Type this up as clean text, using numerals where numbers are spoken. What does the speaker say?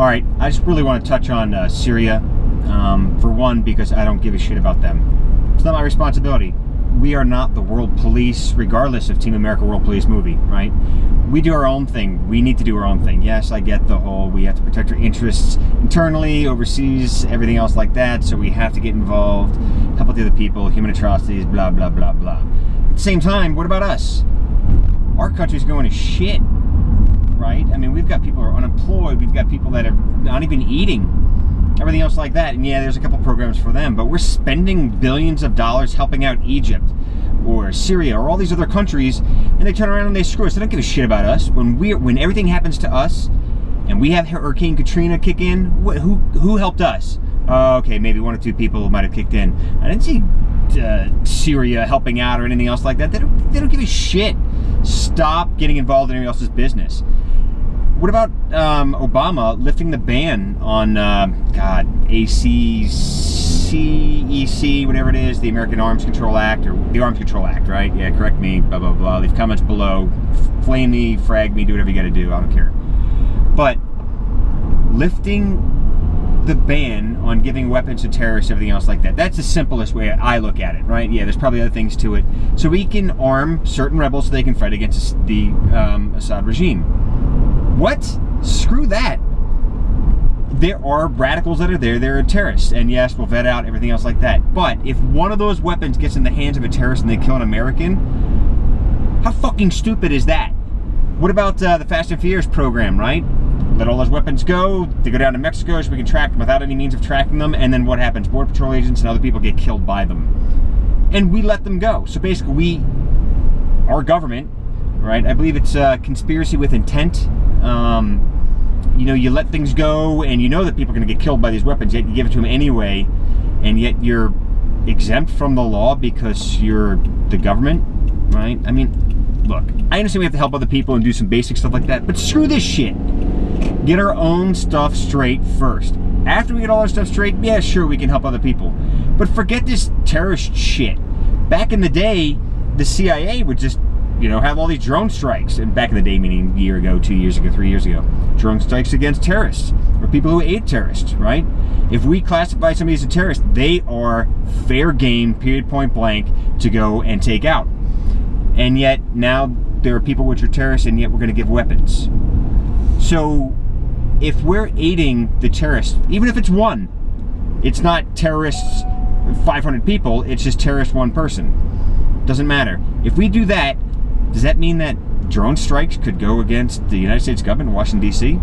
All right, I just really want to touch on Syria. For one, because I don't give a shit about them. It's not my responsibility. We are not the world police, regardless of Team America World Police movie, right? We do our own thing. We need to do our own thing. Yes, I get the whole, we have to protect our interests internally, overseas, everything else like that, so we have to get involved, help out the other people, human atrocities, blah, blah, blah, blah. At the same time, what about us? Our country's going to shit, right? I mean, we've got people who are unemployed, we've got people that are not even eating, everything else like that. And yeah, there's a couple programs for them, but we're spending billions of dollars helping out Egypt or Syria or all these other countries, and they turn around and they screw us. They don't give a shit about us. When everything happens to us and we have Hurricane Katrina kick in, who helped us? Okay, maybe one or two people might have kicked in. I didn't see Syria helping out or anything else like that. They don't give a shit. Stop getting involved in everybody else's business. What about Obama lifting the ban on, ACCEC, whatever it is, the American Arms Control Act, or the Arms Control Act, right? Yeah, correct me, blah, blah, blah. Leave comments below. Flame me, frag me, do whatever you got to do. I don't care. But lifting the ban on giving weapons to terrorists, everything else like that, that's the simplest way I look at it, right? Yeah, there's probably other things to it. So we can arm certain rebels so they can fight against the Assad regime. What? Screw that. There are radicals that are there. They're terrorists. And yes, we'll vet out everything else like that. But if one of those weapons gets in the hands of a terrorist and they kill an American, how fucking stupid is that? What about the Fast and Furious program, right? Let all those weapons go. They go down to Mexico so we can track them without any means of tracking them. And then what happens? Border Patrol agents and other people get killed by them. And we let them go. So basically, our government, right? I believe it's conspiracy with intent. You know, you let things go and you know that people are going to get killed by these weapons, yet you give it to them anyway, and yet you're exempt from the law because you're the government, right? I mean, look, I understand we have to help other people and do some basic stuff like that, but screw this shit. Get our own stuff straight first. After we get all our stuff straight, yeah, sure, we can help other people. But forget this terrorist shit. Back in the day, the CIA would just, you know, have all these drone strikes. And back in the day, meaning a year ago, 2 years ago, 3 years ago. Drone strikes against terrorists, or people who aid terrorists, right? If we classify somebody as a terrorist, they are fair game, period, point blank, to go and take out. And yet, now there are people which are terrorists, and yet we're going to give weapons. So, if we're aiding the terrorists, even if it's one, it's not terrorists 500 people, it's just terrorist one person. Doesn't matter. If we do that, does that mean that drone strikes could go against the United States government in Washington, D.C.?